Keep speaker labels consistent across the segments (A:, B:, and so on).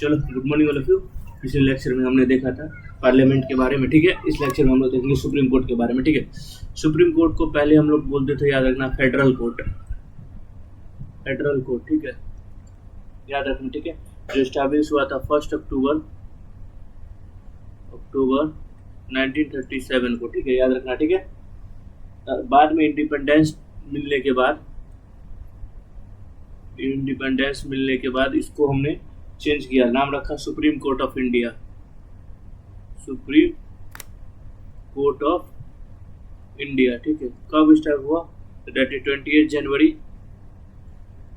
A: चलो good morning all of you. पिछले lecture में हमने देखा था पार्लियामेंट के बारे में, ठीक है। इस लेक्चर में हम लोग देखेंगे सुप्रीम कोर्ट के बारे में, ठीक है। सुप्रीम कोर्ट को पहले हम लोग बोलते थे, याद रखना, फेडरल कोर्ट, फेडरल कोर्ट, ठीक है, याद रखना, ठीक है। जो स्टैब्लिश हुआ था 1 अक्टूबर 1937 को, ठीक है, याद रखना, ठीक है। बाद में इंडिपेंडेंस मिलने के बाद इसको हमने चेंज किया, नाम रखा supreme court of India, supreme court of India, ठीक है। कब स्टार्ट हुआ? डेट 28 जनवरी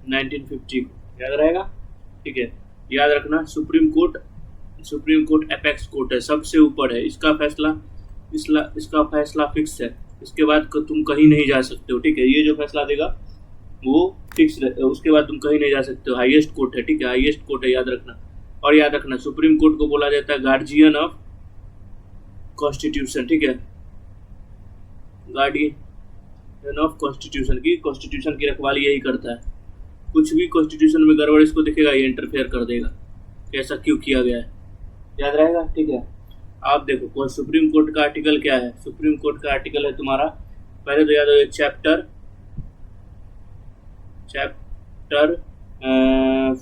A: 1950 को, याद रहेगा, ठीक है। याद रखना, सुप्रीम कोर्ट एपेक्स कोर्ट है, सबसे ऊपर है, इसका फैसला फिक्स है, इसके बाद तुम कहीं नहीं जा सकते हो, ठीक है। ये जो फैसला देगा वो फिक्स है, उसके बाद तुम कहीं नहीं जा सकते हो। हाईएस्ट कोर्ट है, ठीक है, हाईएस्ट कोर्ट है, याद रखना। और याद रखना, सुप्रीम कोर्ट को बोला जाता है गार्जियन ऑफ कॉन्स्टिट्यूशन, ठीक है, गार्डियन ऑफ कॉन्स्टिट्यूशन की रखवाली यही करता है। कुछ भी कॉन्स्टिट्यूशन में गड़बड़ इसको दिखेगा, ये इंटरफेयर कर देगा, कैसा क्यों किया गया है, याद रहेगा, ठीक है। आप देखो सुप्रीम कोर्ट का आर्टिकल क्या है। सुप्रीम कोर्ट का आर्टिकल है तुम्हारा, पहले तो याद हो, चैप्टर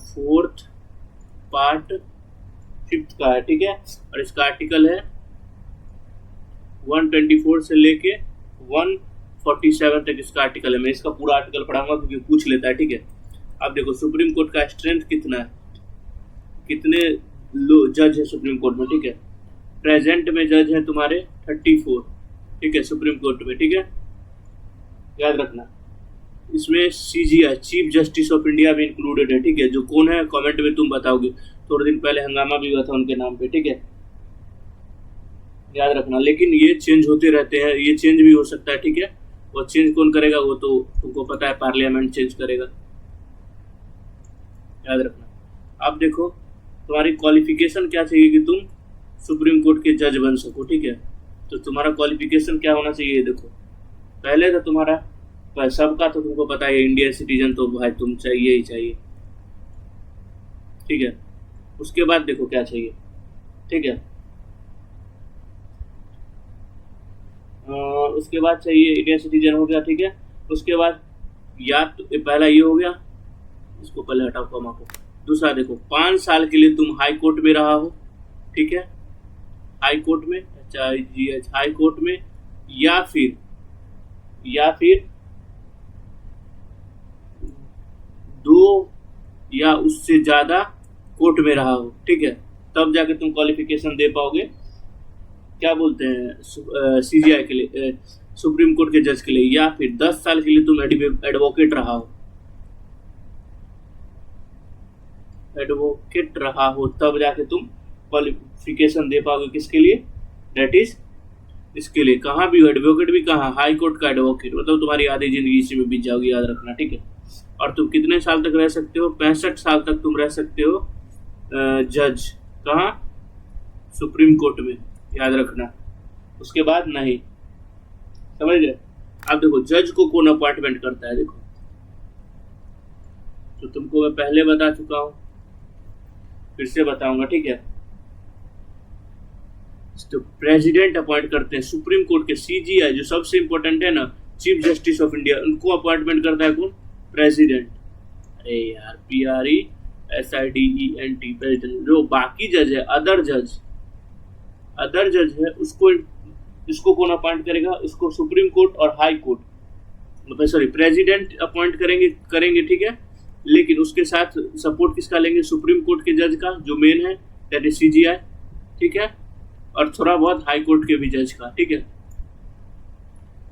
A: 4th पार्ट 5th का है, ठीक है। और इसका आर्टिकल है 124 से लेके 147 तक इसका आर्टिकल है। मैं इसका पूरा आर्टिकल पढ़ाऊंगा क्योंकि पूछ लेता है, ठीक है। अब देखो सुप्रीम कोर्ट का स्ट्रेंथ कितना है, कितने जज है सुप्रीम कोर्ट में, ठीक है। प्रेजेंट में जज है तुम्हारे 34, ठीक है, सुप्रीम कोर्ट में, ठीक है, याद रखना। इसमें CJI, chief justice of India भी इंक्लूडेड है, ठीक है। जो कौन है कमेंट में तुम बताओगे, थोड़े दिन पहले हंगामा भी हुआ था उनके नाम पे, ठीक है, याद रखना। लेकिन ये चेंज होते रहते हैं, ये चेंज भी हो सकता है, ठीक है। और चेंज कौन करेगा वो तो तुमको पता है, पार्लियामेंट चेंज करेगा, याद रखना। अब देखो तुम्हारी क्वालिफिकेशन क्या चाहिए कि तुम सुप्रीम कोर्ट के जज बन सको, ठीक है। तो तुम्हारा क्वालिफिकेशन क्या होना चाहिए, देखो पहले तो तुम्हारा सबका तो तुमको पता है, इंडिया सिटीजन तो भाई तुम चाहिए ही चाहिए, ठीक है। उसके बाद देखो क्या चाहिए, ठीक है। उसके बाद चाहिए इंडियन सिटीजन हो गया, ठीक है। उसके बाद या तो पहला ये हो गया, इसको पहले हटाओ कॉमा को। दूसरा देखो 5 साल के लिए तुम हाई कोर्ट में रहा हो, ठीक है, हाई कोर्ट में, हाई कोर्ट में, या फिर 2 या उससे ज्यादा कोर्ट में रहा हो, ठीक है। तब जाके तुम क्वालिफिकेशन दे पाओगे, क्या बोलते हैं, CJI के लिए, सुप्रीम कोर्ट के जज के लिए। या फिर 10 साल के लिए तुम एडवोकेट रहा हो, तब जाके तुम क्वालिफिकेशन दे पाओगे, किसके लिए, दैट इज इसके लिए। कहाँ भी एडवोकेट भी, कहाँ, हाई कोर्ट का एडवोकेट, मतलब तुम्हारी आधी जिंदगी इसी में बीत जाओगी, याद रखना, ठीक है। और तुम कितने साल तक रह सकते हो? 65 साल तक तुम रह सकते हो जज, कहाँ, सुप्रीम कोर्ट में, याद रखना। उसके बाद नहीं, समझ गए। अब देखो जज को कौन अपॉइंटमेंट करता है, देखो तो तुमको मैं पहले बता चुका हूं, फिर से बताऊंगा, ठीक है। तो प्रेसिडेंट अपॉइंट करते हैं सुप्रीम कोर्ट के। CJI जो सबसे इंपॉर्टेंट है ना, चीफ जस्टिस ऑफ इंडिया, उनको अपॉइंटमेंट करता है कौन? प्रेसिडेंट। अरे यार, PRESIDENT, प्रेसिडेंट। जो बाकी जज है, अदर जज है, इसको कौन अपॉइंट करेगा? इसको सुप्रीम कोर्ट और high court, sorry, president appoint करेंगे, ठीक है। लेकिन उसके साथ सपोर्ट किसका लेंगे? सुप्रीम कोर्ट के जज का, जो मेन है, दैट इज CJI, ठीक है। और थोड़ा बहुत हाई कोर्ट के भी जज का, ठीक है,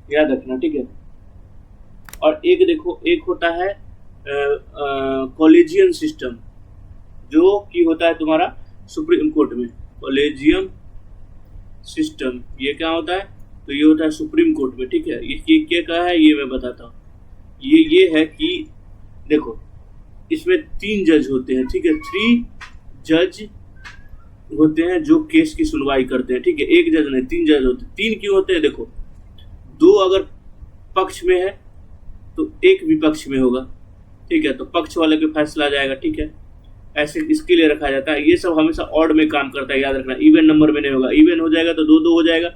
A: याद रखना, ठीक है। और एक देखो, एक होता है कॉलेजियम सिस्टम, जो कि होता है तुम्हारा सुप्रीम कोर्ट में, कॉलेजियम सिस्टम। ये क्या होता है? तो ये होता है सुप्रीम कोर्ट में, ठीक है। ये क्या है ये मैं बताता हूँ। ये है कि देखो इसमें 3 जज होते हैं, ठीक है, 3 जज होते हैं जो केस की सुनवाई करते हैं, ठीक है। 1 जज नहीं, 3 जज होते हैं। 3 क्यों होते हैं? देखो 2 अगर पक्ष में है तो 1 विपक्ष में होगा, ठीक है, तो पक्ष वाले के फैसला आ जाएगा, ठीक है। ऐसे इसके लिए रखा जाता है। ये सब हमेशा ऑड में काम करता है, याद रखना। इवन नंबर में नहीं होगा, इवन हो जाएगा तो 2-2 हो जाएगा,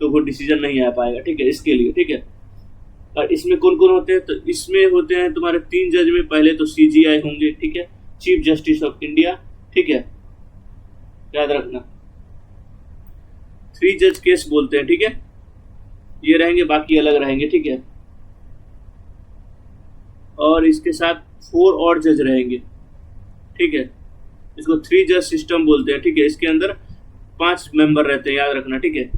A: तो वो डिसीजन नहीं आ पाएगा, ठीक है, इसके लिए, ठीक है। और इसमें कौन कौन होते हैं, तो इसमें होते हैं तुम्हारे 3 जज में। पहले तो CGI होंगे, ठीक है, चीफ जस्टिस ऑफ इंडिया, ठीक है, याद रखना। 3 जज केस बोलते हैं, ठीक है, ये रहेंगे, बाकी अलग रहेंगे, ठीक है। और इसके साथ 4 और जज रहेंगे, ठीक है, इसको 3 जज सिस्टम बोलते हैं, ठीक है। इसके अंदर 5 मेंबर रहते हैं, याद रखना, ठीक है।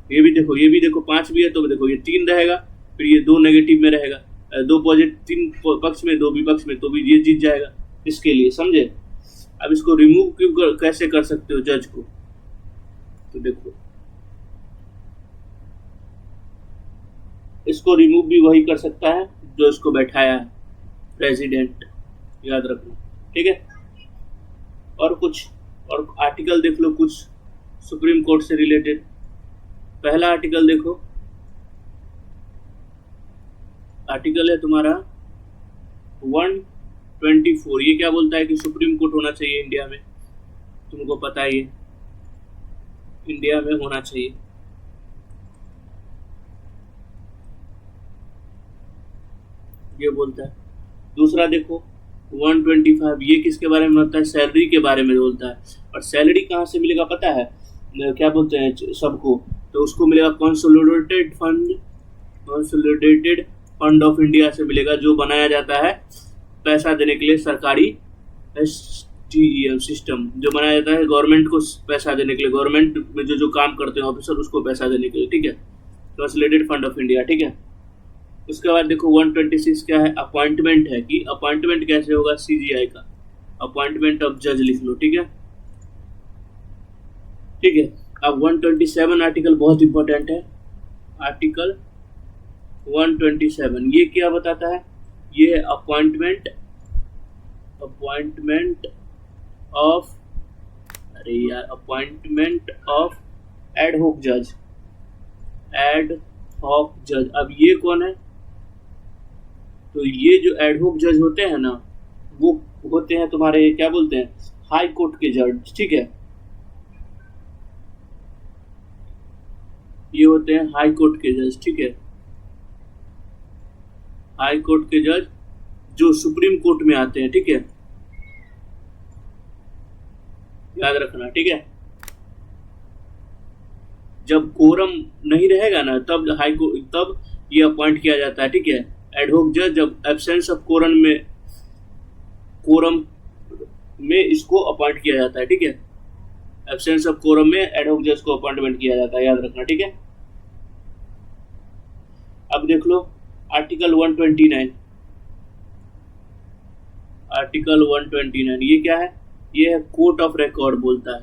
A: ये भी देखो, ये भी देखो, 5 भी है तो देखो ये 3 रहेगा, फिर ये 2 नेगेटिव में रहेगा, 2 पॉजिटिव, 3 पक्ष में, 2 विपक्ष में, तो भी ये जीत जाएगा, इसके लिए, समझे। अब इसको रिमूव क्यों कैसे कर सकते हो जज को, तो देखो इसको रिमूव भी वही कर सकता है जो इसको बैठाया है, प्रेसिडेंट, याद रखना, ठीक है। और कुछ और आर्टिकल देख लो कुछ सुप्रीम कोर्ट से रिलेटेड। पहला आर्टिकल देखो, आर्टिकल है तुम्हारा 124। ये क्या बोलता है कि सुप्रीम कोर्ट होना चाहिए इंडिया में, तुमको पता है, ये इंडिया में होना चाहिए। ये बोलता है। दूसरा देखो 125, ये किसके बारे में होता है, सैलरी के बारे में बोलता है। और सैलरी कहाँ से मिलेगा पता है, क्या बोलते हैं सबको, तो उसको मिलेगा कंसोलिडेटेड फंड ऑफ इंडिया से मिलेगा, जो बनाया जाता है पैसा देने के लिए, सरकारी STEM सिस्टम जो बनाया जाता है गवर्नमेंट को पैसा देने के लिए, गवर्नमेंट में जो काम करते हैं ऑफिसर, उसको पैसा देने के लिए, ठीक है, कंसोलिडेटेड फंड ऑफ इंडिया, ठीक है। उसके बाद देखो 126 क्या है, अपॉइंटमेंट है, कि अपॉइंटमेंट कैसे होगा CGI का, अपॉइंटमेंट ऑफ जज लिख लो, ठीक है, ठीक है। अब 127 आर्टिकल बहुत इंपॉर्टेंट है, आर्टिकल 127 ये क्या बताता है, ये है अपॉइंटमेंट ऑफ, अरे यार, अपॉइंटमेंट ऑफ एड हॉक जज, एड हॉक जज। अब ये कौन है, तो ये जो एड हॉक जज होते हैं ना, वो होते हैं तुम्हारे, क्या बोलते हैं, हाई कोर्ट के जज, ठीक है, ये होते हैं हाई कोर्ट के जज, ठीक है, हाई कोर्ट के जज जो सुप्रीम कोर्ट में आते हैं, ठीक है, याद रखना, ठीक है। जब कोरम नहीं रहेगा ना, तब हाई कोर्ट, तब ये अपॉइंट किया जाता है, ठीक है, एड हॉक जज। जब एब्सेंस ऑफ कोरम में इसको अपॉइंट किया जाता है, ठीक है, एब्सेंस ऑफ कोरम में एड हॉक जज को अपॉइंटमेंट किया जाता है, याद रखना, ठीक है। अब देख लो आर्टिकल 129, आर्टिकल 129 ये क्या है, ये है कोर्ट ऑफ रिकॉर्ड बोलता है,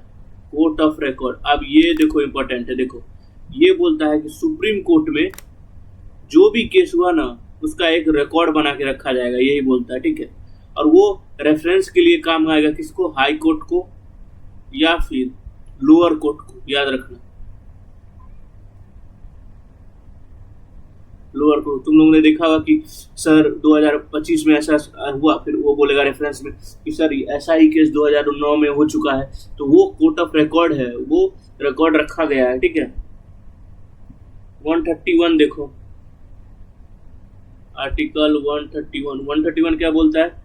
A: कोर्ट ऑफ रिकॉर्ड। अब ये देखो इंपॉर्टेंट है, देखो ये बोलता है कि सुप्रीम कोर्ट में जो भी केस हुआ ना, उसका एक रिकॉर्ड बना के रखा जाएगा, यही बोलता है, ठीक है। और वो रेफरेंस के लिए काम आएगा, किसको, हाई कोर्ट को या फिर लोअर कोर्ट को, याद रखना, लोअर कोर्ट। तुम लोगों ने देखा होगा कि सर 2025 में ऐसा हुआ, फिर वो बोलेगा रेफरेंस में कि सर ऐसा ही केस 2009 में हो चुका है, तो वो कोर्ट ऑफ रिकॉर्ड है, वो रिकॉर्ड रखा गया है, ठीक है। 131 देखो, आर्टिकल 131 क्या बोलता है,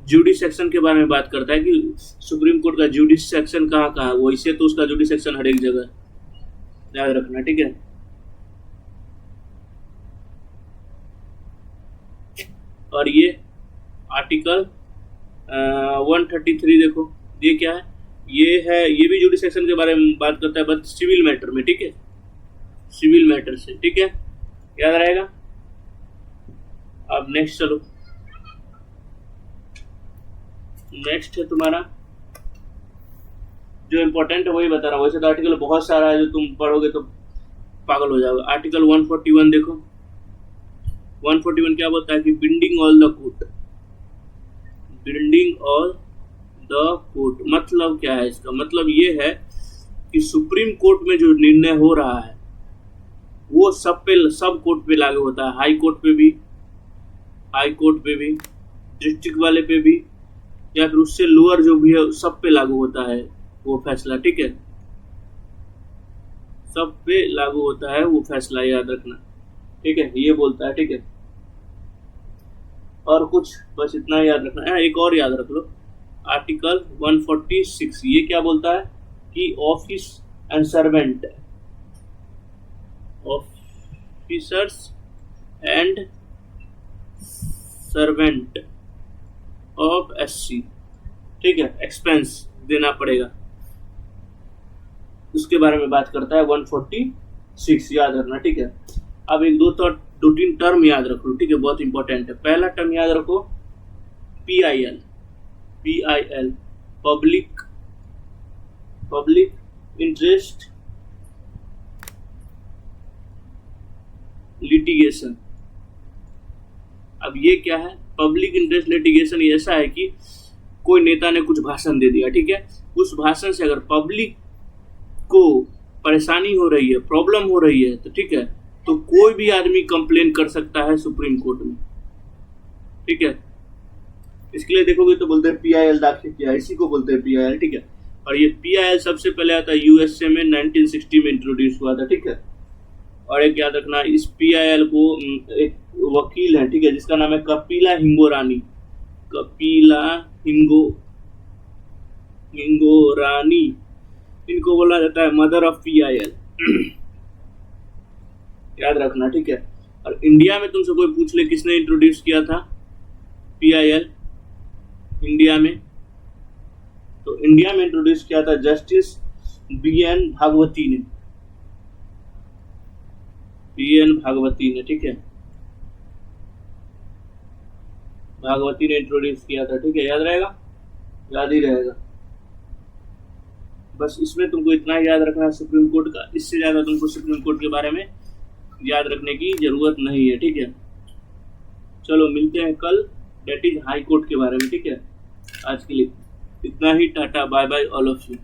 A: जुडिसेक्शन के बारे में बात करता है कि सुप्रीम कोर्ट का जुडिसेक्शन कहाँ कहाँ है, वैसे तो उसका जुडिसेक्शन हर एक जगह, याद रखना, ठीक है। और ये आर्टिकल 133 देखो, ये क्या है, ये भी जुडिसेक्शन के बारे में बात करता है, बट सिविल मैटर में, ठीक है, सिविल मैटर से, ठीक है, याद रहेगा। अब नेक्स्ट चलो, नेक्स्ट है तुम्हारा जो इम्पोर्टेंट है वही बता रहा हूँ, वैसे तो आर्टिकल बहुत सारा है, जो तुम पढ़ोगे तो पागल हो जाओगे। आर्टिकल 141 देखो, 141 क्या बोलता है कि building all the court, building all the court मतलब क्या है, इसका मतलब ये है कि सुप्रीम कोर्ट में जो निर्णय हो रहा है वो सब कोर्ट पे लागू होता है, हाई कोर्ट पे भी, डिस्ट्रिक्ट वाले पे भी, या फिर उससे लोअर जो भी है सब पे लागू होता है वो फैसला, ठीक है, सब पे लागू होता है वो फैसला, याद रखना, ठीक है, ये बोलता है, ठीक है। और कुछ बस इतना याद रखना है। एक और याद रख लो, आर्टिकल 146 ये क्या बोलता है कि office and servant, officers and servant of SC, ठीक है, एक्सपेंस देना पड़ेगा, उसके बारे में बात करता है 146, याद रखना, ठीक है। अब एक दो तीन टर्म याद रख लो, ठीक है, बहुत इंपॉर्टेंट है। पहला टर्म याद रखो PIL, PIL public interest litigation. अब ये क्या है? पब्लिक इंटरेस्ट लिटिगेशन ऐसा है कि कोई नेता ने कुछ भाषण दे दिया, ठीक है, उस भाषण से अगर पब्लिक को परेशानी हो रही है, प्रॉब्लम हो रही है, तो ठीक है, तो कोई भी आदमी कंप्लेन कर सकता है सुप्रीम कोर्ट में, ठीक है। इसके लिए देखोगे तो बोलते हैं PIL दाखिल किया, इसी को बोलते हैं PIL, ठीक है। और ये PIL सबसे पहले आता है USA में 1960 में इंट्रोड्यूस हुआ था, ठीक है। और एक याद रखना, इस PIL को एक वकील है, ठीक है, जिसका नाम है कपिला हिंगोरानी, कपिला हिंगोरानी, इनको बोला जाता है मदर ऑफ PIL, याद रखना, ठीक है। और इंडिया में तुमसे कोई पूछ ले किसने इंट्रोड्यूस किया था PIL इंडिया में, तो इंडिया में इंट्रोड्यूस किया था जस्टिस BN भागवती ने, BN भागवती ने, ठीक है, भागवती ने इंट्रोड्यूस किया था, ठीक है, याद रहेगा, याद ही रहेगा। बस इसमें तुमको इतना याद रखना है सुप्रीम कोर्ट का, इससे ज्यादा तुमको सुप्रीम कोर्ट के बारे में याद रखने की जरूरत नहीं है, ठीक है। चलो मिलते हैं कल, डेट इज हाई कोर्ट के बारे में, ठीक है। आज के लिए इतना ही, tata bye bye all of you.